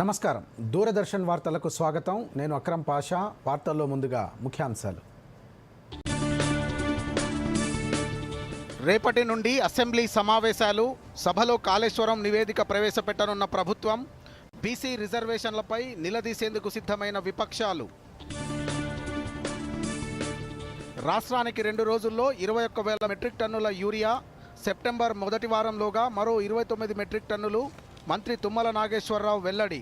నమస్కారం. దూరదర్శన్ వార్తలకు స్వాగతం. నేను అక్రమ్ పాషా. వార్తల్లో ముందుగా ముఖ్యాంశాలు. రేపటి నుండి అసెంబ్లీ సమావేశాలు. సభలో కాళేశ్వరం నివేదిక ప్రవేశపెట్టనున్న ప్రభుత్వం. బీసీ రిజర్వేషన్లపై నిలదీసేందుకు సిద్ధమైన విపక్షాలు. రాష్ట్రానికి 2 రోజుల్లో 21,000 మెట్రిక్ టన్నుల యూరియా. సెప్టెంబర్ మొదటి వారంలోగా మరో 29 మెట్రిక్ టన్నులు. మంత్రి తుమ్మల నాగేశ్వరరావు వెల్లడి.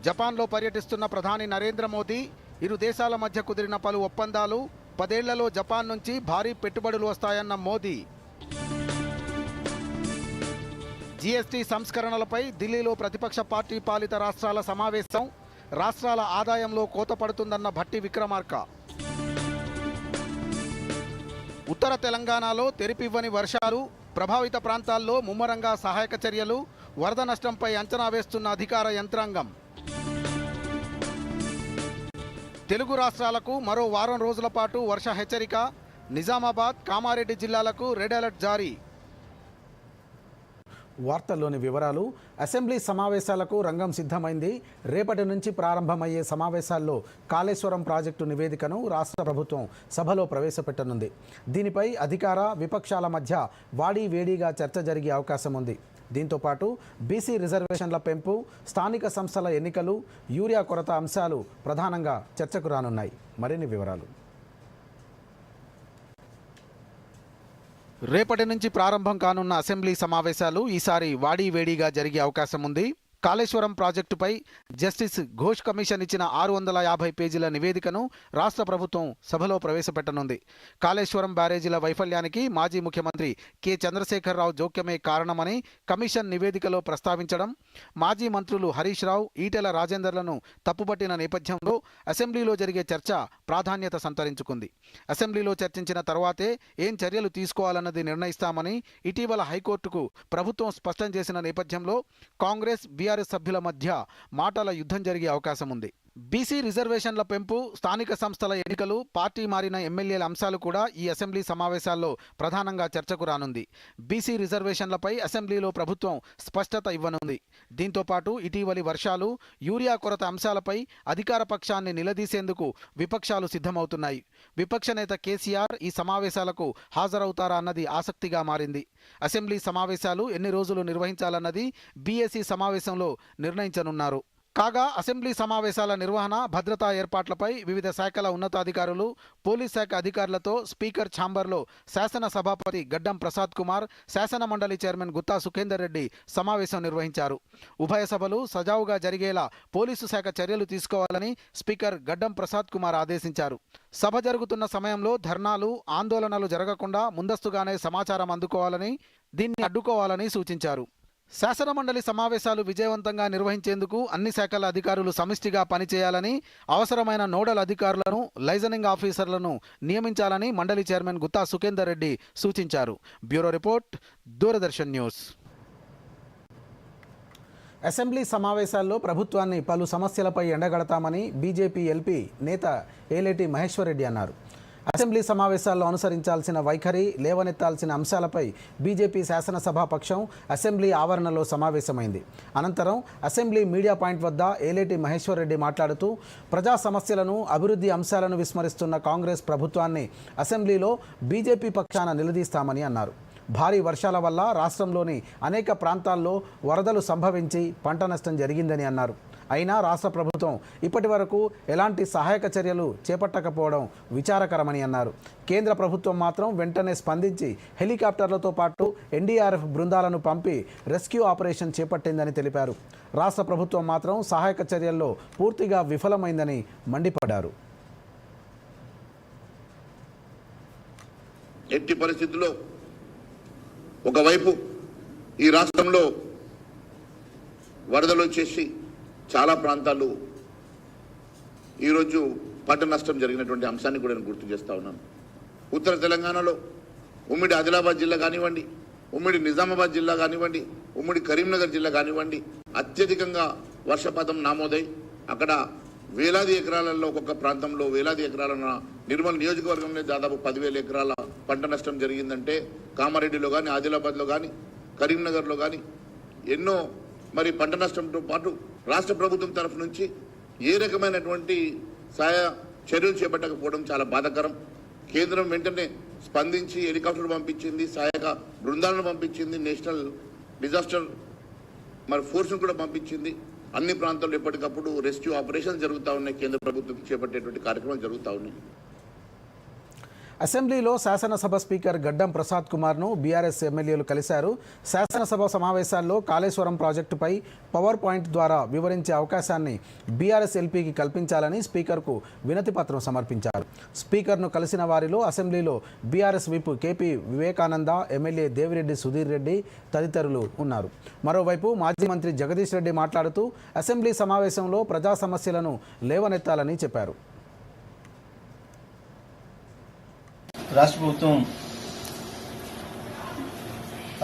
జపాన్లో పర్యటిస్తున్న ప్రధాని నరేంద్ర మోదీ. ఇరు దేశాల మధ్య కుదిరిన పలు ఒప్పందాలు. 10 ఏళ్లలో జపాన్ నుంచి భారీ పెట్టుబడులు వస్తాయన్న మోదీ. జీఎస్టీ సంస్కరణలపై ఢిల్లీలో ప్రతిపక్ష పార్టీ పాలిత రాష్ట్రాల సమావేశం. రాష్ట్రాల ఆదాయంలో కోత పడుతుందన్న భట్టి విక్రమార్క. ఉత్తర తెలంగాణలో తెరిపివ్వని వర్షాలు. ప్రభావిత ప్రాంతాల్లో ముమ్మరంగా సహాయక చర్యలు. వరద నష్టంపై అంచనా వేస్తున్న అధికార యంత్రాంగం. తెలుగు రాష్ట్రాలకు మరో వారం రోజుల పాటు వర్ష హెచ్చరిక. నిజామాబాద్, కామారెడ్డి జిల్లాలకు రెడ్ అలర్ట్ జారీ. వార్తల్లోని వివరాలు. అసెంబ్లీ సమావేశాలకు రంగం సిద్ధమైంది. రేపటి నుంచి ప్రారంభమయ్యే సమావేశాల్లో కాళేశ్వరం ప్రాజెక్టు నివేదికను రాష్ట్ర ప్రభుత్వం సభలో ప్రవేశపెట్టనుంది. దీనిపై అధికార విపక్షాల మధ్య వాడీవేడిగా చర్చ జరిగే అవకాశం ఉంది. దీంతోపాటు బీసీ రిజర్వేషన్ల పెంపు, స్థానిక సంస్థల ఎన్నికలు, యూరియా కొరత అంశాలు ప్రధానంగా చర్చకు రానున్నాయి. మరిన్ని వివరాలు. రేపటి నుంచి ప్రారంభం కానున్న అసెంబ్లీ సమావేశాలు ఈసారి వాడీవేడిగా జరిగే అవకాశం ఉంది. కాళేశ్వరం ప్రాజెక్టుపై జస్టిస్ ఘోష్ కమిషన్ ఇచ్చిన 650 పేజీల నివేదికను రాష్ట్ర ప్రభుత్వం సభలో ప్రవేశపెట్టనుంది. కాళేశ్వరం బ్యారేజీల వైఫల్యానికి మాజీ ముఖ్యమంత్రి కె చంద్రశేఖరరావు జోక్యమే కారణమని కమిషన్ నివేదికలో ప్రస్తావించడం, మాజీ మంత్రులు హరీష్ రావు, ఈటెల రాజేందర్లను తప్పుపట్టిన నేపథ్యంలో అసెంబ్లీలో జరిగే చర్చ ప్రాధాన్యత సంతరించుకుంది. అసెంబ్లీలో చర్చించిన తర్వాతే ఏం చర్యలు తీసుకోవాలన్నది నిర్ణయిస్తామని ఇటీవల హైకోర్టుకు ప్రభుత్వం స్పష్టం చేసిన నేపథ్యంలో కాంగ్రెస్, బీఆర్ఎస్ సభ్యుల మధ్య మాటల యుద్ధం జరిగే అవకాశం ఉంది. బీసీ రిజర్వేషన్ల పెంపు, స్థానిక సంస్థల ఎన్నికలు, పార్టీ మారిన ఎమ్మెల్యేల అంశాలు కూడా ఈ అసెంబ్లీ సమావేశాల్లో ప్రధానంగా చర్చకు రానుంది. బీసీ రిజర్వేషన్లపై అసెంబ్లీలో ప్రభుత్వం స్పష్టత ఇవ్వనుంది. దీంతోపాటు ఇటీవలి వర్షాలు, యూరియా కొరత అంశాలపై అధికార పక్షాన్ని నిలదీసేందుకు విపక్షాలు సిద్ధమవుతున్నాయి. విపక్ష నేత కేసీఆర్ ఈ సమావేశాలకు హాజరవుతారా అన్నది ఆసక్తిగా మారింది. అసెంబ్లీ సమావేశాలు ఎన్ని రోజులు నిర్వహించాలన్నది బీఏసీ సమావేశంలో నిర్ణయించనున్నారు. కాగా అసెంబ్లీ సమావేశాల నిర్వహణ, భద్రతా ఏర్పాట్లపై వివిధ శాఖల ఉన్నతాధికారులు, పోలీస్ శాఖ అధికారులతో స్పీకర్ ఛాంబర్లో శాసన సభాపతి గడ్డం ప్రసాద్ కుమార్, శాసన మండలి చైర్మన్ గుత్తా సుఖేందర్ రెడ్డి సమావేశం నిర్వహించారు. ఉభయ సభలు సజావుగా జరిగేలా పోలీసు శాఖ చర్యలు తీసుకోవాలని స్పీకర్ గడ్డం ప్రసాద్ కుమార్ ఆదేశించారు. సభ జరుగుతున్న సమయంలో ధర్నాలు, ఆందోళనలు జరగకుండా ముందస్తుగానే సమాచారం అందుకోవాలని, దీన్ని అడ్డుకోవాలని సూచించారు. శాసనమండలి సమావేశాలు విజయవంతంగా నిర్వహించేందుకు అన్ని శాఖల అధికారులు సమిష్టిగా పనిచేయాలని, అవసరమైన నోడల్ అధికారులను, లైజనింగ్ ఆఫీసర్లను నియమించాలని మండలి చైర్మన్ గుత్తా సుఖేందర్ రెడ్డి సూచించారు. Bureau report, Doordarshan news. Assembly సమావేశాల్లో ప్రభుత్వాన్ని పలు సమస్యలపై ఎండగడతామని బీజేపీ ఎల్పీ నేత ఏలేటి మహేశ్వర్ రెడ్డి అన్నారు. అసెంబ్లీ సమావేశాల్లో అనుసరించాల్సిన వైఖరి, లేవనెత్తాల్సిన అంశాలపై బీజేపీ శాసనసభా పక్షం అసెంబ్లీ ఆవరణలో సమావేశమైంది. అనంతరం అసెంబ్లీ మీడియా పాయింట్ వద్ద ఏలేటి మహేశ్వర్ రెడ్డి మాట్లాడుతూ, ప్రజా సమస్యలను, అభివృద్ధి అంశాలను విస్మరిస్తున్న కాంగ్రెస్ ప్రభుత్వాన్ని అసెంబ్లీలో బీజేపీ పక్షాన నిలదీస్తామని అన్నారు. భారీ వర్షాల వల్ల రాష్ట్రంలోని అనేక ప్రాంతాల్లో వరదలు సంభవించి పంట నష్టం జరిగిందని అన్నారు. అయినా రాష్ట్ర ప్రభుత్వం ఇప్పటి వరకు ఎలాంటి సహాయక చర్యలు చేపట్టకపోవడం విచారకరమని అన్నారు. కేంద్ర ప్రభుత్వం మాత్రం వెంటనే స్పందించి హెలికాప్టర్లతో పాటు ఎన్డీఆర్ఎఫ్ బృందాలను పంపి రెస్క్యూ ఆపరేషన్ చేపట్టిందని తెలిపారు. రాష్ట్ర ప్రభుత్వం మాత్రం సహాయక చర్యల్లో పూర్తిగా విఫలమైందని మండిపడ్డారు. ఎట్టి పరిస్థితుల్లో ఒకవైపు ఈ రాష్ట్రంలో వరదలు వచ్చేసి చాలా ప్రాంతాలు ఈరోజు పంట నష్టం జరిగినటువంటి అంశాన్ని కూడా నేను గుర్తు చేస్తూ ఉన్నాను. ఉత్తర తెలంగాణలో ఉమ్మడి ఆదిలాబాద్ జిల్లా కానివ్వండి, ఉమ్మడి నిజామాబాద్ జిల్లా కానివ్వండి, ఉమ్మడి కరీంనగర్ జిల్లా కానివ్వండి, అత్యధికంగా వర్షపాతం నమోదై అక్కడ వేలాది ఎకరాలలో, ఒక్కొక్క ప్రాంతంలో వేలాది ఎకరాల నిర్మల్ నియోజకవర్గంలో దాదాపు 10,000 ఎకరాల పంట నష్టం జరిగిందంటే కామారెడ్డిలో కానీ, ఆదిలాబాద్లో కానీ, కరీంనగర్లో కానీ ఎన్నో మరి పంట నష్టంతో పాటు రాష్ట్ర ప్రభుత్వం తరఫు నుంచి ఏ రకమైనటువంటి సహాయ చర్యలు చేపట్టకపోవడం చాలా బాధాకరం. కేంద్రం వెంటనే స్పందించి హెలికాప్టర్ పంపించింది, సహాయక బృందాలను పంపించింది, నేషనల్ డిజాస్టర్ మరి ఫోర్స్ను కూడా పంపించింది. అన్ని ప్రాంతాల్లో ఎప్పటికప్పుడు రెస్క్యూ ఆపరేషన్ జరుగుతూ ఉన్నాయి. కేంద్ర ప్రభుత్వం చేపట్టేటువంటి కార్యక్రమాలు జరుగుతూ ఉన్నాయి. అసెంబ్లీలో శాసనసభ స్పీకర్ గడ్డం ప్రసాద్ కుమార్ను బీఆర్ఎస్ ఎమ్మెల్యేలు కలిశారు. శాసనసభ సమావేశాల్లో కాళేశ్వరం ప్రాజెక్టుపై పవర్ పాయింట్ ద్వారా వివరించే అవకాశాన్ని బీఆర్ఎస్ ఎల్పీకి కల్పించాలని స్పీకర్కు వినతి పత్రం సమర్పించారు. స్పీకర్ను కలిసిన వారిలో అసెంబ్లీలో BRS whip KP Vivekananda, MLA Devireddy Sudheer Reddy తదితరులు ఉన్నారు. మరోవైపు మాజీ మంత్రి జగదీష్ రెడ్డి మాట్లాడుతూ అసెంబ్లీ సమావేశంలో ప్రజా సమస్యలను లేవనెత్తాలని చెప్పారు. రాష్ట్ర ప్రభుత్వం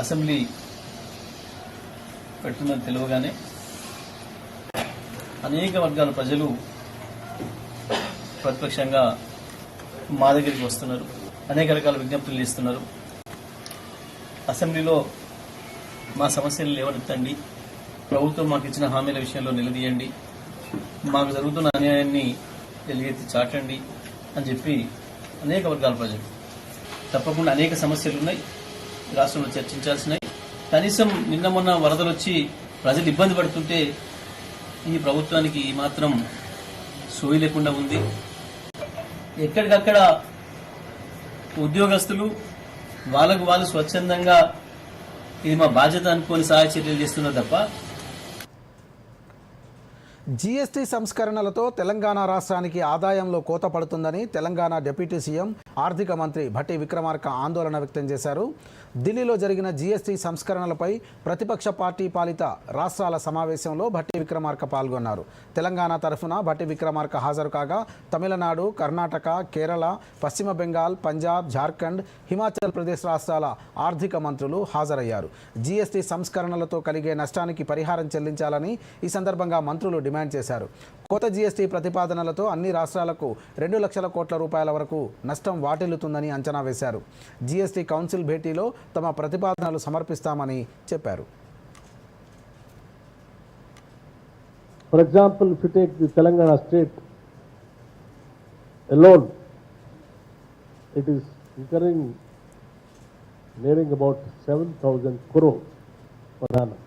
అసెంబ్లీ పెడుతుందని తెలియగానే అనేక వర్గాల ప్రజలు ప్రతిపక్షంగా మా దగ్గరికి వస్తున్నారు, అనేక రకాల విజ్ఞప్తులు చేస్తున్నారు. అసెంబ్లీలో మా సమస్యలు లేవనెత్తండి, ప్రభుత్వం మాకు ఇచ్చిన హామీల విషయంలో నిలదీయండి, మాకు జరుగుతున్న అన్యాయాన్ని ఎలుగెత్తి చాటండి అని చెప్పి అనేక వర్గాల ప్రజలు. తప్పకుండా అనేక సమస్యలు ఉన్నాయి, రాష్ట్రంలో చర్చించాల్సినాయి. కనీసం నిన్న మొన్న వరదలు వచ్చి ప్రజలు ఇబ్బంది పడుతుంటే ఈ ప్రభుత్వానికి ఈ మాత్రం సోయి లేకుండా ఉంది. ఎక్కడికక్కడ ఉద్యోగస్తులు వాళ్ళకు వాళ్ళు స్వచ్ఛందంగా ఇది మా బాధ్యత అనుకోని సహాయ చర్యలు చేస్తున్నారు తప్ప జీఎస్టీ సంస్కరణలతో తెలంగాణ రాష్ట్రానికి ఆదాయంలో కోత పడుతుందని తెలంగాణ డిప్యూటీ సీఎం ఆర్థిక మంత్రి భట్టి విక్రమార్క ఆందోళన వ్యక్తం చేశారు. ఢిల్లీలో జరిగిన జీఎస్టీ సంస్కరణలపై ప్రతిపక్ష పార్టీ పాలిత రాష్ట్రాల సమావేశంలో భట్టి విక్రమార్క పాల్గొన్నారు. తెలంగాణ తరఫున భట్టి విక్రమార్క హాజరు కాగా తమిళనాడు, కర్ణాటక, కేరళ, పశ్చిమ బెంగాల్, పంజాబ్, జార్ఖండ్, హిమాచల్ ప్రదేశ్ రాష్ట్రాల ఆర్థిక మంత్రులు హాజరయ్యారు. జీఎస్టీ సంస్కరణలతో కలిగే నష్టానికి పరిహారం చెల్లించాలని ఈ సందర్భంగా మంత్రులు డిమాండ్ చేశారు. కొత్త జీఎస్టీ ప్రతిపాదనలతో అన్ని రాష్ట్రాలకు 2 లక్షల కోట్ల రూపాయల వరకు నష్టం వాటిల్లుతుందని అంచనా వేశారు. జీఎస్టీ కౌన్సిల్ భేటీలో తమ ప్రతిపాదనలు సమర్పిస్తామని చెప్పారు. For example, if you take the Telangana state alone, it is incurring nearing about 7,000 crore per annum.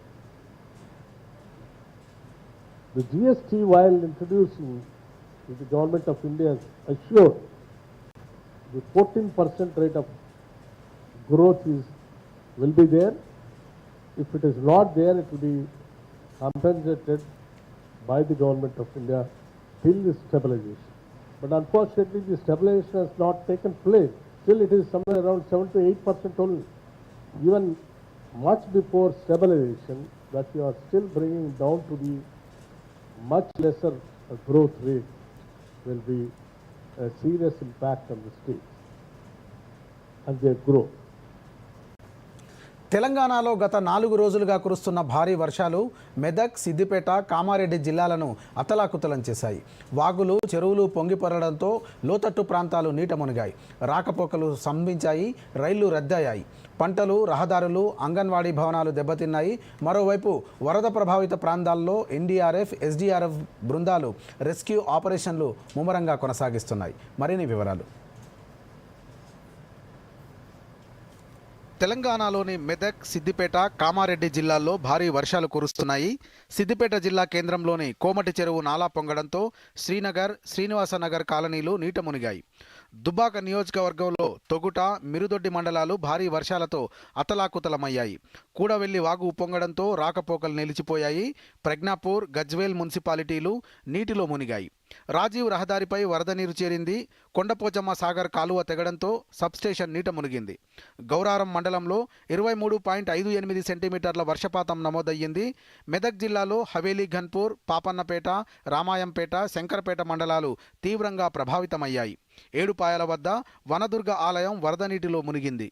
The GST, while introducing, the government of India has assured the 14% rate of growth will be there. If it is not there, it will be compensated by the government of India till the stabilization. But unfortunately, the stabilization has not taken place. Still, it is somewhere around 7 to 8% only. Even much before stabilization, that you are still bringing down to the much lesser growth rate will be a serious impact on the states and their growth. తెలంగాణలో గత 4 రోజులుగా కురుస్తున్న భారీ వర్షాలు మెదక్, సిద్దిపేట, కామారెడ్డి జిల్లాలను అతలాకుతలం చేశాయి. వాగులు, చెరువులు పొంగిపొరడంతో లోతట్టు ప్రాంతాలు నీట మునిగాయి. రాకపోకలు స్తంభించాయి, రైళ్లు రద్దయ్యాయి. పంటలు, రహదారులు, అంగన్వాడీ భవనాలు దెబ్బతిన్నాయి. మరోవైపు వరద ప్రభావిత ప్రాంతాల్లో ఎన్డీఆర్ఎఫ్, ఎస్డీఆర్ఎఫ్ బృందాలు రెస్క్యూ ఆపరేషన్లు ముమ్మరంగా కొనసాగిస్తున్నాయి. మరిన్ని వివరాలు. తెలంగాణలోని మెదక్, సిద్దిపేట, కామారెడ్డి జిల్లాల్లో భారీ వర్షాలు కురుస్తున్నాయి. సిద్దిపేట జిల్లా కేంద్రంలోని కోమటి చెరువు నాలా పొంగడంతో శ్రీనగర్, శ్రీనివాసనగర్ కాలనీలు నీట మునిగాయి. దుబ్బాక నియోజకవర్గంలో తొగుట, మిరుదొడ్డి మండలాలు భారీ వర్షాలతో అతలాకుతలమయ్యాయి. కూడవెల్లి వాగు ఉప్పొంగడంతో రాకపోకలు నిలిచిపోయాయి. ప్రజ్ఞాపూర్, గజ్వేల్ మున్సిపాలిటీలు నీటిలో మునిగాయి. రాజీవ్ రహదారిపై వరద నీరు చేరింది. కొండపోచమ్మ సాగర్ కాలువ తెగడంతో సబ్స్టేషన్ నీట మునిగింది. గౌరారం మండలంలో 23.58 సెంటీమీటర్ల వర్షపాతం నమోదయ్యింది. మెదక్ జిల్లాలో హవేలీ, ఘన్పూర్, పాపన్నపేట, రామాయంపేట, శంకరపేట మండలాలు తీవ్రంగా ప్రభావితమయ్యాయి. ఏడుపాయల వద్ద వనదుర్గ ఆలయం వరద నీటిలో మునిగింది.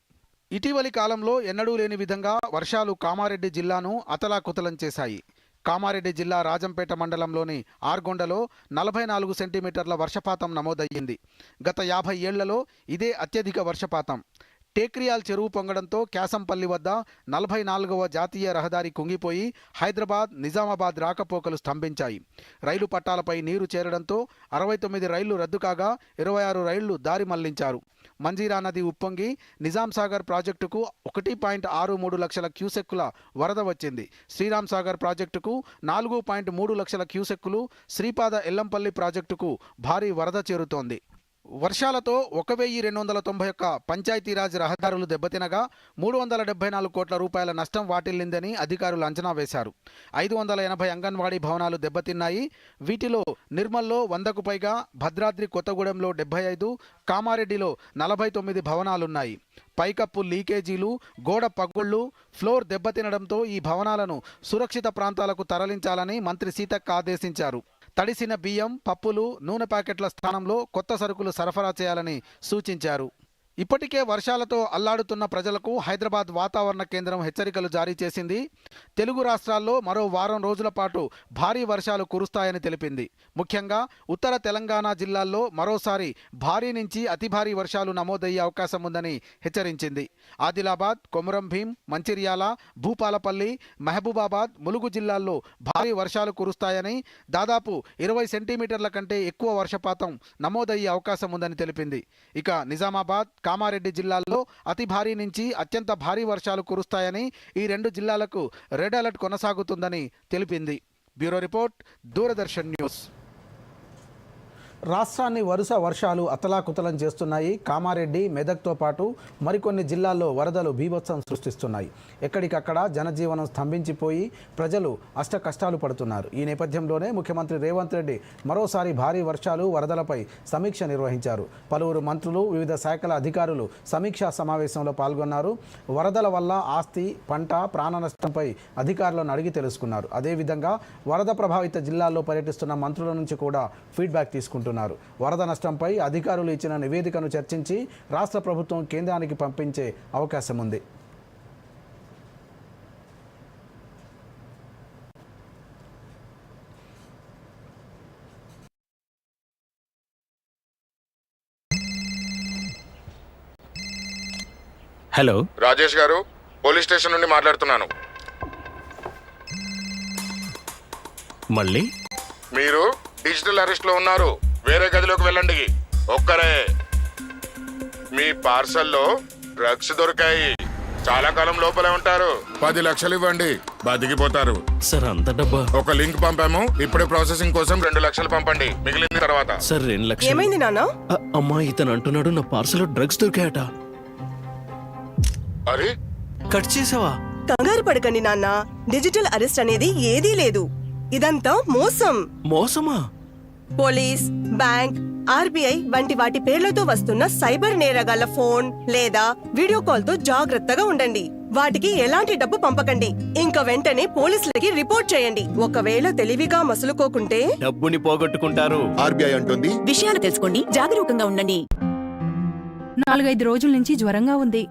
ఇటీవలి కాలంలో ఎన్నడూ లేని విధంగా వర్షాలు కామారెడ్డి జిల్లాను అతలాకుతలం చేశాయి. కామారెడ్డి జిల్లా రాజంపేట మండలంలోని ఆర్గొండలో 44 సెంటీమీటర్ల వర్షపాతం నమోదయ్యింది. గత 50 ఏళ్లలో ఇదే అత్యధిక వర్షపాతం. టేక్రియాల్ చెరువు పొంగడంతో క్యాసంపల్లి వద్ద 44వ జాతీయ రహదారి కుంగిపోయి హైదరాబాద్ నిజామాబాద్ రాకపోకలు స్తంభించాయి. రైలు పట్టాలపై నీరు చేరడంతో 69 రైళ్లు రద్దు కాగా 26 రైళ్లు దారి మళ్లించారు. మంజీరా నది ఉప్పొంగి నిజాం సాగర్ ప్రాజెక్టుకు 1.63 లక్షల క్యూసెక్కుల వరద వచ్చింది. శ్రీరామ్ సాగర్ ప్రాజెక్టుకు 4.3 లక్షల క్యూసెక్కులు, శ్రీపాద ఎల్లంపల్లి ప్రాజెక్టుకు భారీ వరద చేరుతోంది. వర్షాలతో 1291 పంచాయతీరాజ్ రహదారులు దెబ్బతినగా 374 కోట్ల రూపాయల నష్టం వాటిల్లిందని అధికారులు అంచనా వేశారు. 580 అంగన్వాడీ భవనాలు దెబ్బతిన్నాయి. వీటిలో నిర్మల్లో 100కు పైగా, భద్రాద్రి కొత్తగూడెంలో 75, కామారెడ్డిలో 49 భవనాలున్నాయి. పైకప్పు లీకేజీలు, గోడ పగుళ్లు, ఫ్లోర్ దెబ్బతినడంతో ఈ భవనాలను సురక్షిత ప్రాంతాలకు తరలించాలని మంత్రి సీతక్క ఆదేశించారు. తడిసిన బియ్యం, పప్పులు, నూనె ప్యాకెట్ల స్థానంలో కొత్త సరుకులు సరఫరా చేయాలని సూచించారు. ఇప్పటికే వర్షాలతో అల్లాడుతున్న ప్రజలకు హైదరాబాద్ వాతావరణ కేంద్రం హెచ్చరికలు జారీ చేసింది. తెలుగు రాష్ట్రాల్లో మరో వారం రోజుల పాటు భారీ వర్షాలు కురుస్తాయని తెలిపింది. ముఖ్యంగా ఉత్తర తెలంగాణ జిల్లాల్లో మరోసారి భారీ నుంచి అతి భారీ వర్షాలు నమోదయ్యే అవకాశం ఉందని హెచ్చరించింది. ఆదిలాబాద్, కొమురం భీం, మంచిర్యాల, భూపాలపల్లి, మహబూబాబాద్, ములుగు జిల్లాల్లో భారీ వర్షాలు కురుస్తాయని, దాదాపు 20 సెంటీమీటర్ల కంటే ఎక్కువ వర్షపాతం నమోదయ్యే అవకాశం ఉందని తెలిపింది. ఇక నిజామాబాద్, కామారెడ్డి జిల్లాల్లో అతి భారీ నుంచి అత్యంత భారీ వర్షాలు కురుస్తాయని, ఈ 2 జిల్లాలకు రెడ్ అలర్ట్ కొనసాగుతుందని తెలిపింది. Bureau report, Doordarshan news. రాష్ట్రాన్ని వరుస వర్షాలు అతలాకుతలం చేస్తున్నాయి. కామారెడ్డి, మెదక్తో పాటు మరికొన్ని జిల్లాల్లో వరదలు బీభత్సం సృష్టిస్తున్నాయి. ఎక్కడికక్కడ జనజీవనం స్తంభించిపోయి ప్రజలు అష్ట కష్టాలు పడుతున్నారు. ఈ నేపథ్యంలోనే ముఖ్యమంత్రి రేవంత్ రెడ్డి మరోసారి భారీ వర్షాలు, వరదలపై సమీక్ష నిర్వహించారు. పలువురు మంత్రులు, వివిధ శాఖల అధికారులు సమీక్షా సమావేశంలో పాల్గొన్నారు. వరదల వల్ల ఆస్తి, పంట, ప్రాణ నష్టంపై అధికారులను అడిగి తెలుసుకున్నారు. అదేవిధంగా వరద ప్రభావిత జిల్లాల్లో పర్యటిస్తున్న మంత్రుల నుంచి కూడా ఫీడ్బ్యాక్ తీసుకుంటున్నారు. వరద నష్టంపై అధికారులు ఇచ్చిన నివేదికను చర్చించి రాష్ట్ర ప్రభుత్వం కేంద్రానికి పంపించే అవకాశం ఉంది. హలో, రాజేష్ గారు, పోలీస్ స్టేషన్ నుండి మాట్లాడుతున్నాను. మళ్ళీ మీరు డిజిటల్ అరెస్ట్ లో ఉన్నారు. వేరే గదిలోకి వెళ్ళండి. ఒక్కరే. మీ పార్సల్లో డ్రగ్స్ దొరికాయి. చాలా కాలం లోపలే ఉంటారు. 10 లక్షలు ఇవ్వండి, బతికిపోతారు. సార్, అంత డబ్బా? ఒక లింక్ పంపాము, ఇప్పుడే ప్రాసెసింగ్ కోసం 2 లక్షలు పంపండి, మిగిలింది తర్వాత. సార్, 2 లక్షలు. ఏమైంది నాన్న? అమ్మా, ఇతను అంటున్నాడు నా పార్సల్ డ్రగ్స్ దొరికాయట. అరే, కట్ చేసావా? కంగారు పడకండి నాన్న. డిజిటల్ అరెస్ట్ అనేది ఏదీ లేదు. ఇదంతా మోసం. మోసమా? పోలీస్, బ్యాంక్, ఆర్బీఐ వంటి వాటి పేర్లతో వస్తున్న సైబర్ నేరగాళ్ల ఫోన్ లేదా వీడియో కాల్ తో జాగ్రత్తగా ఉండండి. వాటికి ఎలాంటి డబ్బు పంపకండి. ఇంకా వెంటనే పోలీసులకి రిపోర్ట్ చేయండి. ఒకవేళ తెలివిగా మసులుకోకుంటే డబ్బుని పోగొట్టుకుంటారు. ఆర్బీఐ అంటుంది. విషయాలు తెలుసుకోండి, జాగరూకంగా ఉండండి. 4-5 రోజుల నుంచి జ్వరంగా ఉంది.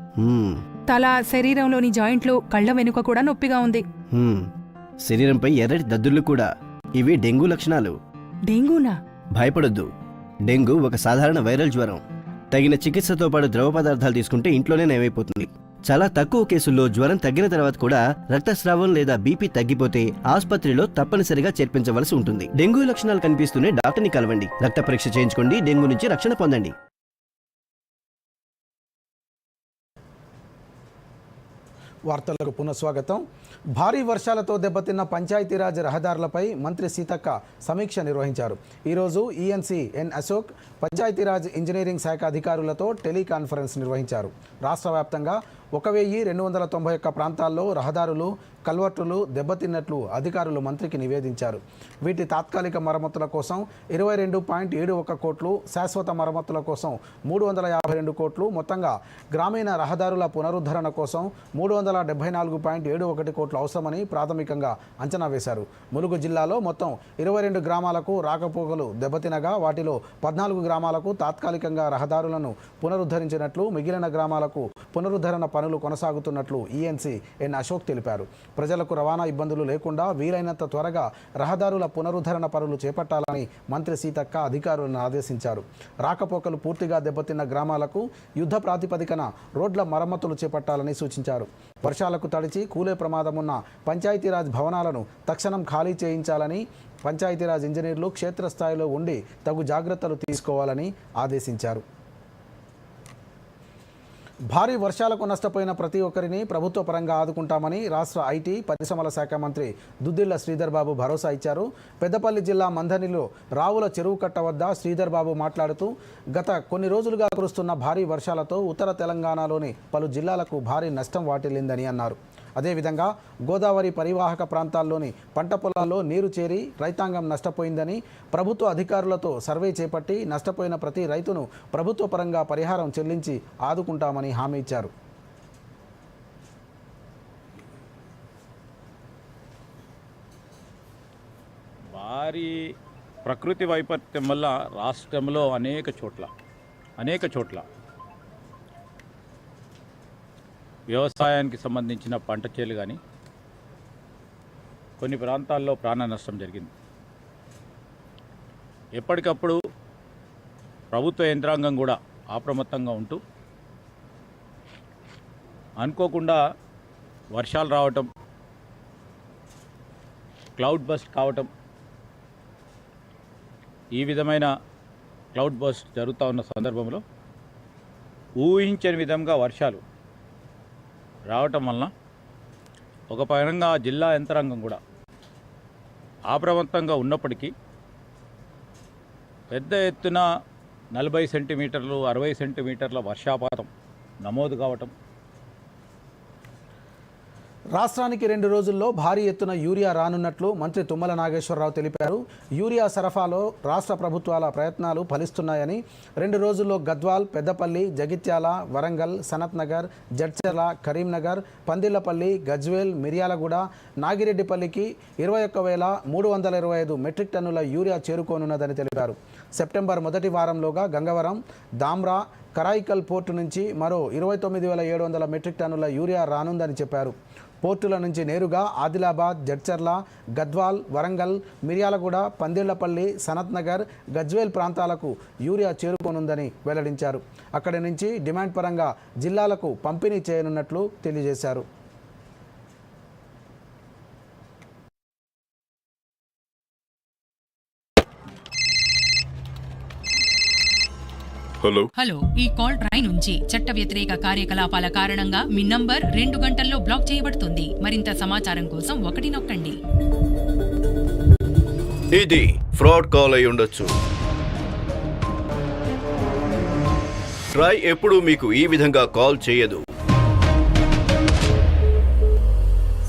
తల, శరీరంలోని జాయింట్లు, కళ్ళ వెనుక కూడా నొప్పిగా ఉంది. శరీరంపై ఎర్రటి దద్దుర్లు కూడా. ఇవి డెంగూ లక్షణాలు. డెంగూనా? భయపడొద్దు. డెంగూ ఒక సాధారణ వైరల్ జ్వరం. తగిన చికిత్సతో పాటు ద్రవ పదార్థాలు తీసుకుంటే ఇంట్లోనే నయమైపోతుంది. చాలా తక్కువ కేసుల్లో జ్వరం తగ్గిన తర్వాత కూడా రక్తస్రావం లేదా బీపీ తగ్గిపోతే ఆసుపత్రిలో తప్పనిసరిగా చేర్పించవలసి ఉంటుంది. డెంగూ లక్షణాలు కనిపిస్తూనే డాక్టర్ని కలవండి. రక్త పరీక్ష చేయించుకోండి. డెంగూ నుంచి రక్షణ పొందండి. వార్తలకు పునఃస్వాగతం. భారీ వర్షాలతో దెబ్బతిన్న పంచాయతీరాజ్ రహదారులపై మంత్రి సీతక్క సమీక్ష నిర్వహించారు. ఈరోజు ఈఎన్సీ ఎన్ అశోక్ పంచాయతీరాజ్ ఇంజనీరింగ్ శాఖ అధికారులతో టెలికాన్ఫరెన్స్ నిర్వహించారు. రాష్ట్ర వ్యాప్తంగా 1291 ప్రాంతాల్లో రహదారులు, కల్వర్టులు దెబ్బతిన్నట్లు అధికారులు మంత్రికి నివేదించారు. వీటి తాత్కాలిక మరమ్మతుల కోసం 22.71 కోట్లు, శాశ్వత మరమ్మతుల కోసం 352 కోట్లు, మొత్తంగా గ్రామీణ రహదారుల పునరుద్ధరణ కోసం 374.71 కోట్లు అవసరమని ప్రాథమికంగా అంచనా వేశారు. ములుగు జిల్లాలో మొత్తం 22 గ్రామాలకు రాకపోకలు దెబ్బతినగా వాటిలో 14 గ్రామాలకు తాత్కాలికంగా రహదారులను పునరుద్ధరించినట్లు, మిగిలిన గ్రామాలకు పునరుద్ధరణ పనులు కొనసాగుతున్నట్లు ఈఎన్సీ ఎన్ అశోక్ తెలిపారు. ప్రజలకు రవాణా ఇబ్బందులు లేకుండా వీలైనంత త్వరగా రహదారుల పునరుద్ధరణ పనులు చేపట్టాలని మంత్రి సీతక్క అధికారులను ఆదేశించారు. రాకపోకలు పూర్తిగా దెబ్బతిన్న గ్రామాలకు యుద్ధ ప్రాతిపదికన రోడ్ల మరమ్మతులు చేపట్టాలని సూచించారు. వర్షాలకు తడిచి కూలే ప్రమాదమున్న పంచాయతీరాజ్ భవనాలను తక్షణం ఖాళీ చేయించాలని, పంచాయతీరాజ్ ఇంజనీర్లు క్షేత్రస్థాయిలో ఉండి తగు జాగ్రత్తలు తీసుకోవాలని ఆదేశించారు. భారీ వర్షాలకు నష్టపోయిన ప్రతి ఒక్కరిని ప్రభుత్వ పరంగా ఆదుకుంటామని రాష్ట్ర ఐటీ పరిశ్రమల శాఖ మంత్రి దుద్దిళ్ల శ్రీధర్ బాబు భరోసా ఇచ్చారు. పెద్దపల్లి జిల్లా మంథనిలో రావుల చెరువు కట్ట వద్ద శ్రీధర్ బాబు మాట్లాడుతూ గత కొన్ని రోజులుగా కురుస్తున్న భారీ వర్షాలతో ఉత్తర తెలంగాణలోని పలు జిల్లాలకు భారీ నష్టం వాటిల్లిందని అన్నారు. అదేవిధంగా గోదావరి పరివాహక ప్రాంతాల్లోని పంట పొలాల్లో నీరు చేరి రైతాంగం నష్టపోయిందని, ప్రభుత్వ అధికారులతో సర్వే చేపట్టి నష్టపోయిన ప్రతి రైతును ప్రభుత్వ పరంగా పరిహారం చెల్లించి ఆదుకుంటామని హామీ ఇచ్చారు. భారీ ప్రకృతి వైపరీత్యం వల్ల రాష్ట్రంలో అనేక చోట్ల వ్యవసాయానికి సంబంధించిన పంట చేలు కానీ కొన్ని ప్రాంతాల్లో ప్రాణ నష్టం జరిగింది. ఎప్పటికప్పుడు ప్రభుత్వ యంత్రాంగం కూడా అప్రమత్తంగా ఉంటూ అనుకోకుండా వర్షాలు రావటం, క్లౌడ్ బస్ట్ కావటం, ఈ విధమైన క్లౌడ్ బస్ట్ జరుగుతూ ఉన్న సందర్భంలో ఊహించని విధంగా వర్షాలు రావటం వలన ఒక పరంగా జిల్లా యంత్రాంగం కూడా అప్రమత్తంగా ఉన్నప్పటికీ పెద్ద ఎత్తున 40 సెంటీమీటర్లు 60 సెంటీమీటర్ల వర్షాపాతం నమోదు కావటం, రాష్ట్రానికి 2 రోజుల్లో భారీ ఎత్తున యూరియా రానున్నట్లు మంత్రి తుమ్మల నాగేశ్వరరావు తెలిపారు. యూరియా సరఫరాలో రాష్ట్ర ప్రభుత్వాల ప్రయత్నాలు ఫలిస్తున్నాయని, 2 రోజుల్లో గద్వాల్, పెద్దపల్లి, జగిత్యాల, వరంగల్, సనత్ నగర్, జడ్చర్ల, కరీంనగర్, పందిళ్లపల్లి, గజ్వేల్, మిర్యాలగూడ, నాగిరెడ్డిపల్లికి 21,325 మెట్రిక్ టన్నుల యూరియా చేరుకోనున్నదని తెలిపారు. సెప్టెంబర్ మొదటి వారంలోగా గంగవరం, దామ్రా, కరాయికల్ పోర్టు నుంచి మరో 29,700 మెట్రిక్ టన్నుల యూరియా రానుందని చెప్పారు. పోర్టుల నుంచి నేరుగా ఆదిలాబాద్, జడ్చర్ల, గద్వాల్, వరంగల్, మిర్యాలగూడ, పందిళ్లపల్లి, సనత్ నగర్, గజ్వేల్ ప్రాంతాలకు యూరియా చేరుకోనుందని వెల్లడించారు. అక్కడి నుంచి డిమాండ్ పరంగా జిల్లాలకు పంపిణీ చేయనున్నట్లు తెలియజేశారు. హలో, ఈ కాల్ ట్రై నుంచి చట్ట వ్యతిరేక కార్యకలాపాల కారణంగా మీ నంబర్ 2 గంటల్లో బ్లాక్ చేయబడుతుంది. మరింత సమాచారం కోసం 1 నొక్కండి. ఇది ఫ్రాడ్ కాల్ అయి ఉండొచ్చు. ట్రై ఎప్పుడు మీకు ఈ విధంగా కాల్ చేయదు.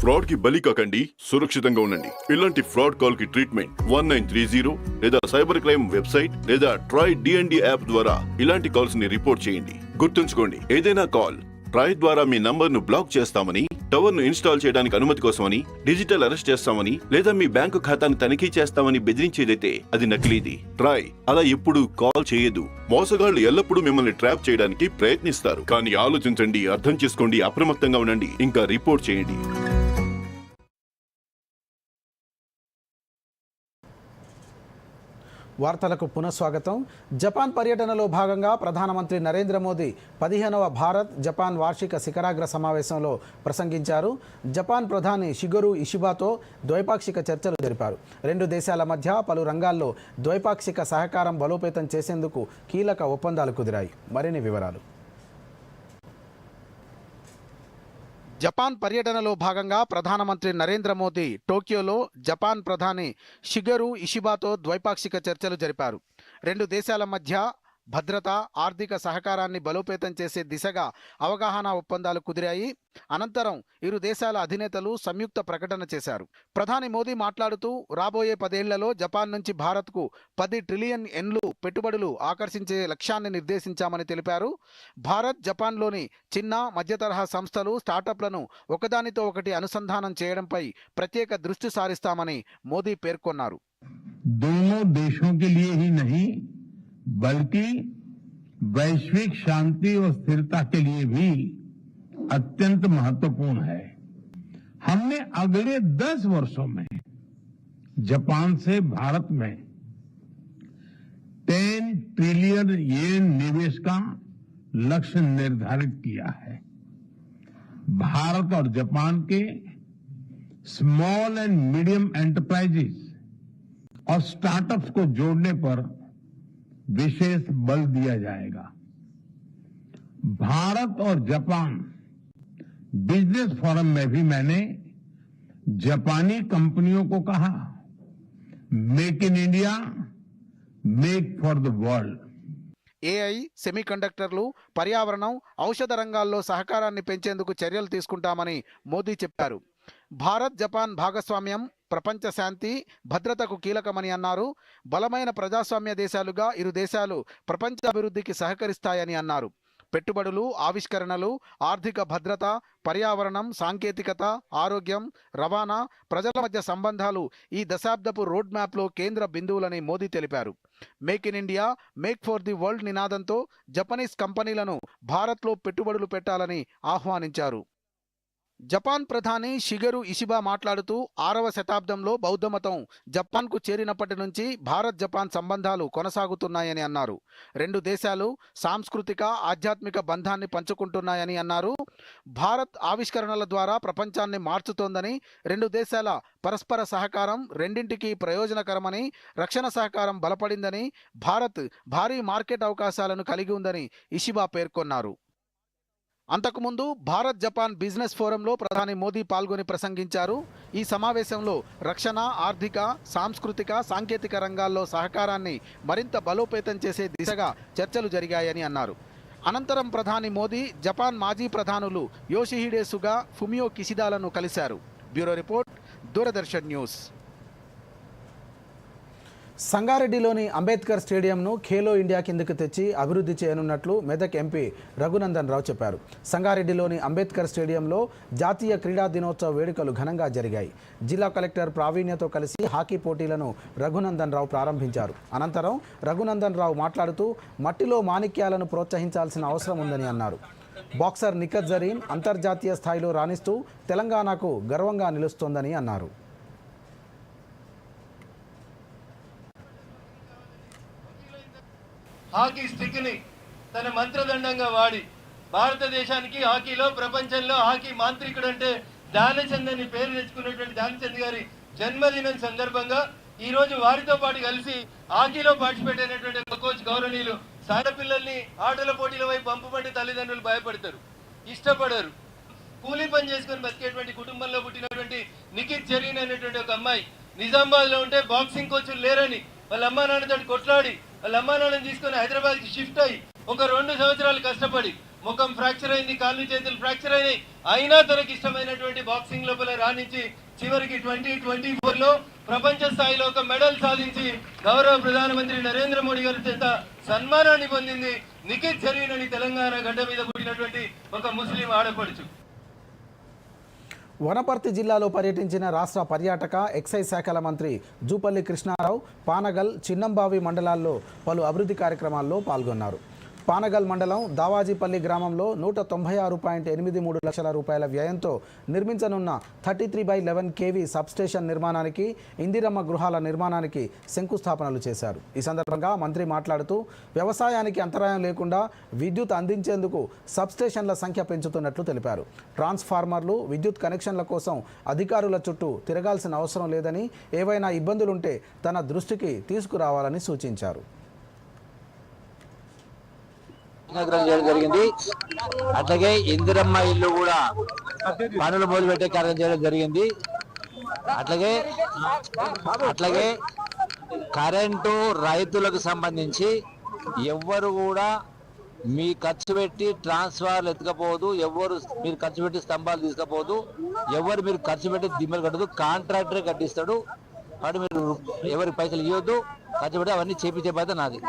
ఫ్రాడ్ కి బలి కాకండి, సురక్షితంగా ఉండండి. ఇలాంటి ఫ్రాడ్ కాల్ కి ట్రీట్మెంట్ 1930 లేదా సైబర్ క్రైమ్ వెబ్సైట్ లేదా ట్రై DND యాప్ ద్వారా ఇలాంటి కాల్స్ ని రిపోర్ట్ చేయండి. గుర్తుంచుకోండి, ఏదైనా కాల్ ట్రై ద్వారా మీ నంబర్ ను బ్లాక్ చేస్తామని, టవర్ ను ఇన్స్టాల్ చేయడానికి అనుమతి కోసమని, డిజిటల్ అరెస్ట్ చేస్తామని లేదా మీ బ్యాంకు ఖాతాను తనిఖీ చేస్తామని బెదిరించేదైతే అది నకిలీది. ట్రై అలా ఎప్పుడు కాల్ చేయదు. మోసగాళ్లు ఎల్లప్పుడూ మిమ్మల్ని ట్రాప్ చేయడానికి ప్రయత్నిస్తారు. కానీ ఆలోచించండి, అర్థం చేసుకోండి, అప్రమత్తంగా ఉండండి, ఇంకా రిపోర్ట్ చేయండి. వార్తలకు పునఃస్వాగతం. జపాన్ పర్యటనలో భాగంగా ప్రధానమంత్రి నరేంద్ర మోదీ 15వ భారత్ జపాన్ వార్షిక శిఖరాగ్ర సమావేశంలో ప్రసంగించారు. జపాన్ ప్రధాని షిగెరు ఇషిబాతో ద్వైపాక్షిక చర్చలు జరిపారు. 2 దేశాల మధ్య పలు రంగాల్లో ద్వైపాక్షిక సహకారం బలోపేతం చేసేందుకు కీలక ఒప్పందాలు కుదిరాయి. మరిన్ని వివరాలు. జపాన్ పర్యటనలో భాగంగా ప్రధానమంత్రి నరేంద్ర మోదీ టోక్యోలో జపాన్ ప్రధాని షిగెరు ఇషిబాతో ద్వైపాక్షిక చర్చలు జరిపారు. 2 దేశాల మధ్య భద్రత, ఆర్థిక సహకారాన్ని బలోపేతం చేసే దిశగా అవగాహన ఒప్పందాలు కుదిరాయి. అనంతరం ఇరు దేశాల అధినేతలు సంయుక్త ప్రకటన చేశారు. ప్రధాని మోదీ మాట్లాడుతూ రాబోయే 10 ఏళ్లలో జపాన్ నుంచి భారత్కు 10 ట్రిలియన్ యెన్లు పెట్టుబడులు ఆకర్షించే లక్ష్యాన్ని నిర్దేశించామని తెలిపారు. భారత్, జపాన్లోని చిన్న, మధ్య తరహా సంస్థలు, స్టార్టప్లను ఒకదానితో ఒకటి అనుసంధానం చేయడంపై ప్రత్యేక దృష్టి సారిస్తామని మోదీ పేర్కొన్నారు. दोनों देशों के लिए ही नहीं बल्कि वैश्विक शांति और स्थिरता के लिए भी अत्यंत महत्वपूर्ण है। हमने अगले 10 वर्षों में जापान से भारत में 10 ट्रिलियन येन निवेश का लक्ष्य निर्धारित किया है। भारत और जापान के स्मॉल एंड मीडियम एंटरप्राइजेस और स्टार्टअप्स को जोड़ने पर विशेष बल दिया जाएगा। भारत और जापान बिजनेस फोरम में भी मैंने जापानी कंपनियों को कहा, make in India, make for the world. AI, సెమీకండక్టర్లు, పర్యావరణం, ఔషధ రంగాల్లో సహకారాన్ని పెంచేందుకు చర్యలు తీసుకుంటామని మోదీ చెప్పారు. భారత్ జపాన్ భాగస్వామ్యం ప్రపంచ శాంతి, భద్రతకు కీలకమని అన్నారు. బలమైన ప్రజాస్వామ్య దేశాలుగా ఇరు దేశాలు ప్రపంచ అభివృద్ధికి సహకరిస్తాయని అన్నారు. పెట్టుబడులు, ఆవిష్కరణలు, ఆర్థిక భద్రత, పర్యావరణం, సాంకేతికత, ఆరోగ్యం, రవాణా, ప్రజల మధ్య సంబంధాలు ఈ దశాబ్దపు రోడ్ మ్యాప్లో కేంద్ర బిందువులని మోదీ తెలిపారు. Make in India, make for the world నినాదంతో జపనీస్ కంపెనీలను భారత్లో పెట్టుబడులు పెట్టాలని ఆహ్వానించారు. జపాన్ ప్రధాని షిగెరు ఇషిబా మాట్లాడుతూ 6వ శతాబ్దంలో బౌద్ధమతం జపాన్కు చేరినప్పటి నుంచి భారత్ జపాన్ సంబంధాలు కొనసాగుతున్నాయని అన్నారు. రెండు దేశాలు సాంస్కృతిక, ఆధ్యాత్మిక బంధాన్ని పంచుకుంటున్నాయని అన్నారు. భారత్ ఆవిష్కరణల ద్వారా ప్రపంచాన్ని మార్చుతోందని, రెండు దేశాల పరస్పర సహకారం రెండింటికి ప్రయోజనకరమని, రక్షణ సహకారం బలపడిందని, భారత్ భారీ మార్కెట్ అవకాశాలను కలిగి ఉందని ఇషిబా పేర్కొన్నారు. అంతకుముందు భారత్ జపాన్ బిజినెస్ ఫోరంలో ప్రధాని మోదీ పాల్గొని ప్రసంగించారు. ఈ సమావేశంలో రక్షణ, ఆర్థిక, సాంస్కృతిక, సాంకేతిక రంగాల్లో సహకారాన్ని మరింత బలోపేతం చేసే దిశగా చర్చలు జరిగాయని అన్నారు. అనంతరం ప్రధాని మోదీ జపాన్ మాజీ ప్రధానులు యోషిహిడే సుగా, ఫుమియో కిషిదాలను కలిశారు. Bureau report, Doordarshan news. సంగారెడ్డిలోని అంబేద్కర్ స్టేడియంను ఖేలో ఇండియా కిందకు తెచ్చి అభివృద్ధి చేయనున్నట్లు మెదక్ ఎంపీ రఘునందన్ రావు చెప్పారు. సంగారెడ్డిలోని అంబేద్కర్ స్టేడియంలో జాతీయ క్రీడా దినోత్సవ వేడుకలు ఘనంగా జరిగాయి. జిల్లా కలెక్టర్ ప్రావీణ్యతో కలిసి హాకీ పోటీలను రఘునందన్ రావు ప్రారంభించారు. అనంతరం రఘునందన్ రావు మాట్లాడుతూ మట్టిలో మాణిక్యాలను ప్రోత్సహించాల్సిన అవసరం ఉందని అన్నారు. బాక్సర్ నిఖత్ జరీన్ అంతర్జాతీయ స్థాయిలో రాణిస్తూ తెలంగాణకు గర్వంగా నిలుస్తోందని అన్నారు. హాకీ స్టిక్ ని తన మంత్రదండంగా వాడి భారతదేశానికి హాకీలో, ప్రపంచంలో హాకీ మాంత్రికుడు అంటే ధ్యానచంద్ అని పేరు తెచ్చుకున్నటువంటి ధ్యానచంద్ గారి జన్మదినం సందర్భంగా ఈ రోజు వారితో పాటు కలిసి హాకీలో పార్టిసిపేట్ అయినటువంటి కోచ్ గౌరవనీయులు పిల్లల్ని ఆటల పోటీల వైపు పంపబట్టి తల్లిదండ్రులు భయపడతారు, ఇష్టపడరు. కూలీ పని చేసుకుని బతికేటువంటి కుటుంబంలో పుట్టినటువంటి నిఖిత్ జరీన్ అనేటువంటి ఒక అమ్మాయి నిజామాబాద్ లో ఉంటే బాక్సింగ్ కోచ్లు లేరని వాళ్ళ అమ్మా నాన్నతో కొట్లాడి వాళ్ళ అమ్మా నాన్నని తీసుకుని హైదరాబాద్ కి షిఫ్ట్ అయ్యి ఒక 2 సంవత్సరాలు కష్టపడి ముఖం ఫ్రాక్చర్ అయింది, కాళ్ళు చేతులు ఫ్రాక్చర్ అయినాయి. అయినా తనకి ఇష్టమైనటువంటి బాక్సింగ్ లోపల రాణించి చివరికి 2024లో ప్రపంచ స్థాయిలో ఒక మెడల్ సాధించి గౌరవ ప్రధానమంత్రి నరేంద్ర మోడీ గారి చేత సన్మానాన్ని పొందింది నిఖిత్ జరీన్ అని తెలంగాణ గడ్డ మీద పుట్టినటువంటి ఒక ముస్లిం ఆడపడుచు. వనపర్తి జిల్లాలో పర్యటించిన రాష్ట్ర పర్యాటక, ఎక్సైజ్ శాఖల మంత్రి జూపల్లి కృష్ణారావు పానగల్, చిన్నంబావి మండలాల్లో పలు అభివృద్ధి కార్యక్రమాల్లో పాల్గొన్నారు. పానగల్ మండలం దావాజీపల్లి గ్రామంలో 196.83 లక్షల రూపాయల వ్యయంతో నిర్మించనున్న 33/11 kV సబ్స్టేషన్ నిర్మాణానికి, ఇందిరమ్మ గృహాల నిర్మాణానికి శంకుస్థాపనలు చేశారు. ఈ సందర్భంగా మంత్రి మాట్లాడుతూ వ్యవసాయానికి అంతరాయం లేకుండా విద్యుత్ అందించేందుకు సబ్స్టేషన్ల సంఖ్య పెంచుతున్నట్లు తెలిపారు. ట్రాన్స్ఫార్మర్లు, విద్యుత్ కనెక్షన్ల కోసం అధికారుల చుట్టూ తిరగాల్సిన అవసరం లేదని, ఏవైనా ఇబ్బందులుంటే తన దృష్టికి తీసుకురావాలని సూచించారు. చేయడం జరిగింది. అట్లాగే ఇందిరమ్మ ఇల్లు కూడా పనులు మొదలుపెట్టే కార్యం చేయడం జరిగింది. అట్లాగే కరెంటు రైతులకు సంబంధించి ఎవ్వరు కూడా మీ ఖర్చు పెట్టి ట్రాన్స్ఫార్మర్లు ఎత్తుకపోదు, ఎవరు మీరు ఖర్చు పెట్టి స్తంభాలు తీసుకపోదు, ఎవరు మీరు ఖర్చు పెట్టి దిమ్మలు కట్టదు, కాంట్రాక్టరే కట్టిస్తాడు. వాడు మీరు ఎవరికి పైసలు ఇవ్వద్దు, ఖర్చు పెట్టి అవన్నీ చేపించే బాధ్యత నాది.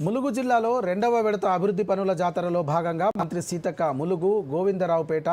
ములుగు జిల్లాలో 2వ విడత అభివృద్ధి పనుల జాతరలో భాగంగా మంత్రి సీతక్క ములుగు, గోవిందరావుపేట,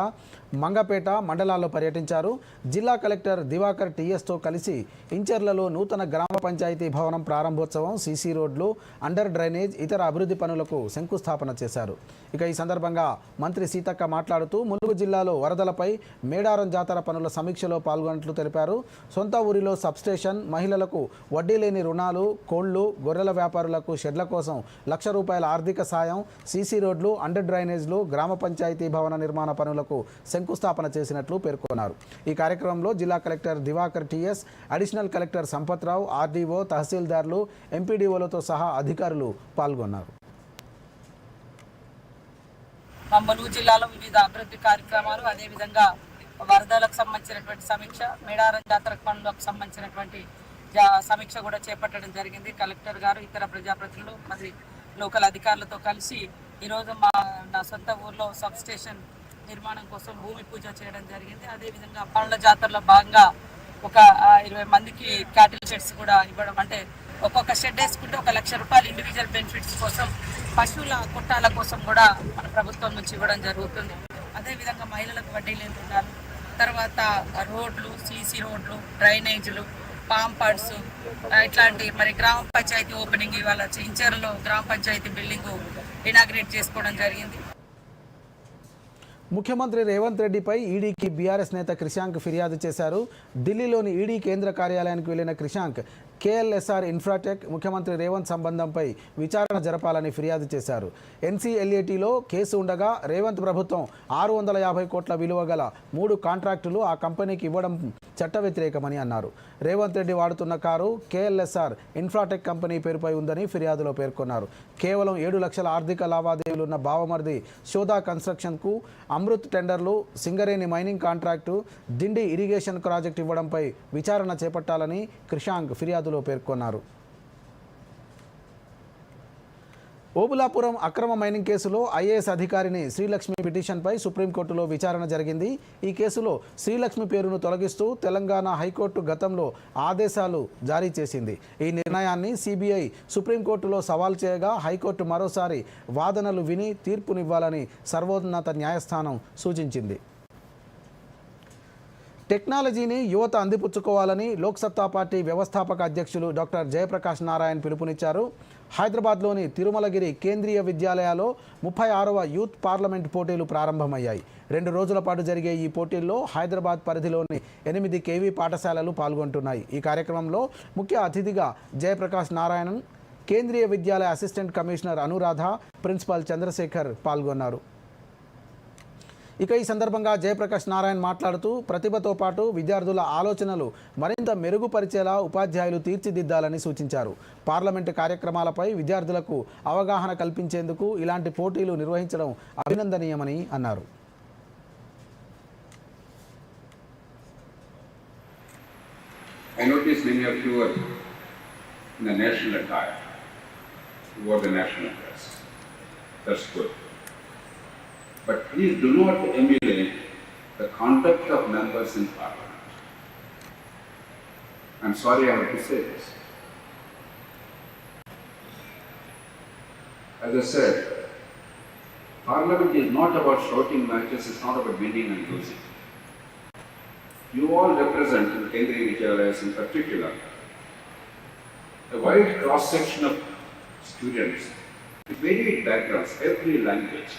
మంగపేట మండలాల్లో పర్యటించారు. జిల్లా కలెక్టర్ దివాకర్ టీఎస్తో కలిసి ఇంచర్లలో నూతన గ్రామ పంచాయతీ భవనం ప్రారంభోత్సవం, సీసీ రోడ్లు, అండర్ డ్రైనేజ్, ఇతర అభివృద్ధి పనులకు శంకుస్థాపన చేశారు. ఇక ఈ సందర్భంగా మంత్రి సీతక్క మాట్లాడుతూ ములుగు జిల్లాలో వరదలపై మేడారం జాతర పనుల సమీక్షలో పాల్గొన్నట్లు తెలిపారు. సొంత ఊరిలో సబ్స్టేషన్, మహిళలకు వడ్డీ లేని రుణాలు, కోళ్లు, గొర్రెల వ్యాపారులకు షెడ్ల కోసం ₹1,00,000 ఆర్థిక సాయం, సీసీ రోడ్లు, అండర్ డ్రైనేజ్లు, గ్రామ పంచాయతీ భవన నిర్మాణ పనులకు శంకుస్థాపన చేసినట్లు పేర్కొన్నారు. ఈ కార్యక్రమంలో జిల్లా collector Divakar TS, additional collector Sampath Rao, RDO, తహసీల్దార్లు, ఎంపీడీఓలతో సహా అధికారులు పాల్గొన్నారు. ములుగు జిల్లాలో వివిధ అభివృద్ధి కార్యక్రమాలు, అదేవిధంగా వరదలకు సంబంధించినటువంటి సమీక్ష, మేడారం జాతర పనులకు సంబంధించినటువంటి సమీక్ష కూడా చేపట్టడం జరిగింది. కలెక్టర్ గారు, ఇతర ప్రజాప్రతినిధులు, మరి లోకల్ అధికారులతో కలిసి ఈరోజు నా సొంత ఊర్లో సబ్ స్టేషన్ నిర్మాణం కోసం భూమి పూజ చేయడం జరిగింది. అదేవిధంగా పనుల జాతరలో భాగంగా ఒక 20 మందికి క్యాటిల్ షెడ్స్ కూడా ఇవ్వడం, అంటే ఒక్కొక్క షెడ్ వేసుకుంటే ₹1,00,000 ఇండివిజువల్ బెనిఫిట్స్ కోసం, పశువుల కొట్టాల కోసం కూడా మన ప్రభుత్వం నుంచి ఇవ్వడం జరుగుతుంది. అదేవిధంగా మహిళలకు వడ్డీ లేని రుణాలు, తర్వాత రోడ్లు, సీసీ రోడ్లు, డ్రైనేజీలు, పాంపర్స్, ఇట్లాంటి మరి గ్రామ పంచాయతీ ఓపెనింగ్ ఇవాళ ఇంచర్లో గ్రామ పంచాయతీ బిల్డింగ్ ఇనాగ్రేట్ చేసుకోవడం జరిగింది. ముఖ్యమంత్రి రేవంత్ రెడ్డిపై ఈడీకి బీఆర్ఎస్ నేత క్రిషాంక్ ఫిర్యాదు చేశారు. ఢిల్లీలోని ఈడీ కేంద్ర కార్యాలయానికి వెళ్లిన క్రిషాంక్ కేఎల్ఎస్ఆర్ ఇన్ఫ్రాటెక్, ముఖ్యమంత్రి రేవంత్ సంబంధంపై విచారణ జరపాలని ఫిర్యాదు చేశారు. ఎన్సీఎల్ఏటీలో కేసు ఉండగా రేవంత్ ప్రభుత్వం 650 కోట్ల విలువ గల 3 కాంట్రాక్టులు ఆ కంపెనీకి ఇవ్వడం చట్ట వ్యతిరేకమని అన్నారు. రేవంత్ రెడ్డి వాడుతున్న కారు కేఎల్ఎస్ఆర్ ఇన్ఫ్రాటెక్ కంపెనీ పేరుపై ఉందని ఫిర్యాదులో పేర్కొన్నారు. కేవలం 7 లక్షల ఆర్థిక లావాదేవీలున్న బావమర్ది శోధా కన్స్ట్రక్షన్కు అమృత్ టెండర్లు, Singareni mining contract, Dindi irrigation project ఇవ్వడంపై విచారణ చేపట్టాలని క్రిషాంక్ ఫిర్యాదులో పేర్కొన్నారు. ఓబులాపురం అక్రమ మైనింగ్ కేసులో ఐఏఎస్ అధికారిని శ్రీలక్ష్మి పిటిషన్పై సుప్రీంకోర్టులో విచారణ జరిగింది. ఈ కేసులో శ్రీలక్ష్మి పేరును తొలగిస్తూ తెలంగాణ హైకోర్టు గతంలో ఆదేశాలు జారీ చేసింది. ఈ నిర్ణయాన్ని సిబిఐ సుప్రీంకోర్టులో సవాల్ చేయగా హైకోర్టు మరోసారి వాదనలు విని తీర్పునివ్వాలని సర్వోన్నత న్యాయస్థానం సూచించింది. టెక్నాలజీని యువత అందిపుచ్చుకోవాలని లోక్సత్తా పార్టీ వ్యవస్థాపక అధ్యక్షులు డాక్టర్ జయప్రకాష్ నారాయణ్ పిలుపునిచ్చారు. హైదరాబాద్లోని తిరుమలగిరి కేంద్రీయ విద్యాలయాలో 36వ యూత్ పార్లమెంట్ పోటీలు ప్రారంభమయ్యాయి. 2 రోజుల పాటు జరిగే ఈ పోటీల్లో హైదరాబాద్ పరిధిలోని 8 కేవీ పాఠశాలలు పాల్గొంటున్నాయి. ఈ కార్యక్రమంలో ముఖ్య అతిథిగా Jayaprakash Narayanan, Kendriya Vidyalaya assistant commissioner Anuradha, principal Chandrashekar పాల్గొన్నారు. ఇక ఈ సందర్భంగా జయప్రకాష్ నారాయణ్ మాట్లాడుతూ ప్రతిభతో పాటు విద్యార్థుల ఆలోచనలు మరింత మెరుగుపరిచేలా ఉపాధ్యాయులు తీర్చిదిద్దాలని సూచించారు. పార్లమెంటు కార్యక్రమాలపై విద్యార్థులకు అవగాహన కల్పించేందుకు ఇలాంటి పోటీలు నిర్వహించడం అభినందనీయమని అన్నారు. I noticed many of you were in the national attire. You wore the national dress. That's good. But please do not emulate the conduct of members in Parliament. I'm sorry I have to say this. As I said, Parliament is not about shouting matches, it's not about winning and losing. You all represent, in Kendriya Vidyalayas in particular, a wide cross-section of students with varied backgrounds, every language,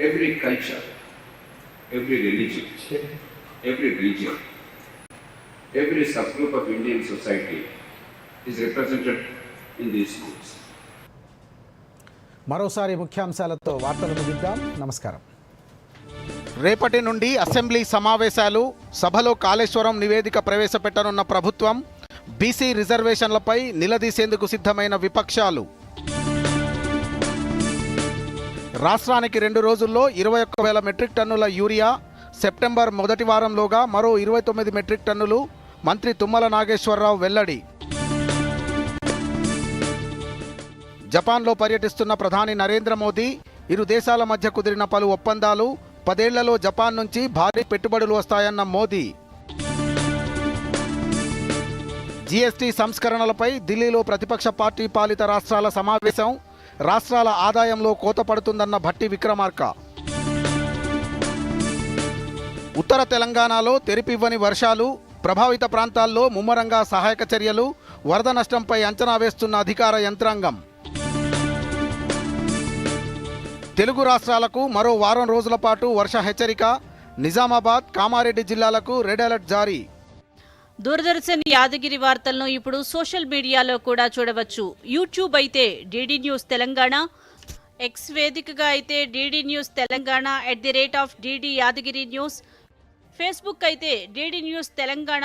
every culture, every religion, every region, every subgroup of Indian society is represented in these schools. మరోసారి ముఖ్యాంశాలతో వార్తలు ముగిద్దాం. నమస్కారం. రేపటి నుండి assembly సమావేశాలు. సభలో కాళేశ్వరం నివేదిక ప్రవేశపెట్టనున్న ప్రభుత్వం. బీసీ రిజర్వేషన్లపై నిలదీసేందుకు సిద్ధమైన విపక్షాలు. రాష్ట్రానికి 2 రోజుల్లో 21,000 మెట్రిక్ టన్నుల యూరియా. సెప్టెంబర్ మొదటి వారంలోగా మరో 29 మెట్రిక్ టన్నులు. మంత్రి తుమ్మల నాగేశ్వరరావు వెల్లడి. జపాన్లో పర్యటిస్తున్న ప్రధాని నరేంద్ర మోదీ. ఇరు దేశాల మధ్య కుదిరిన పలు ఒప్పందాలు. 10 ఏళ్లలో జపాన్ నుంచి భారీ పెట్టుబడులు వస్తాయన్న మోదీ. జీఎస్టీ సంస్కరణలపై ఢిల్లీలో ప్రతిపక్ష పార్టీ పాలిత రాష్ట్రాల సమావేశం. రాష్ట్రాల ఆదాయంలో కోత పడుతుందన్న భట్టి విక్రమార్క. ఉత్తర తెలంగాణలో తెరిపివ్వని వర్షాలు, ప్రభావిత ప్రాంతాల్లో ముమ్మరంగా సహాయక చర్యలు, వరద నష్టంపై అంచనా వేస్తున్న అధికార యంత్రాంగం. తెలుగు రాష్ట్రాలకు మరో వారం రోజుల పాటు వర్ష హెచ్చరిక. నిజామాబాద్, కామారెడ్డి జిల్లాలకు రెడ్ అలర్ట్ జారీ. దూరదర్శన్ యాదగిరి వార్తలను ఇప్పుడు సోషల్ మీడియాలో కూడా చూడవచ్చు. యూట్యూబ్ అయితే డిడి న్యూస్ తెలంగాణ, ఎక్స్ వేదికగా అయితే DD news Telangana @DD Yadagiri news, Facebook అయితే డిడి న్యూస్ తెలంగాణ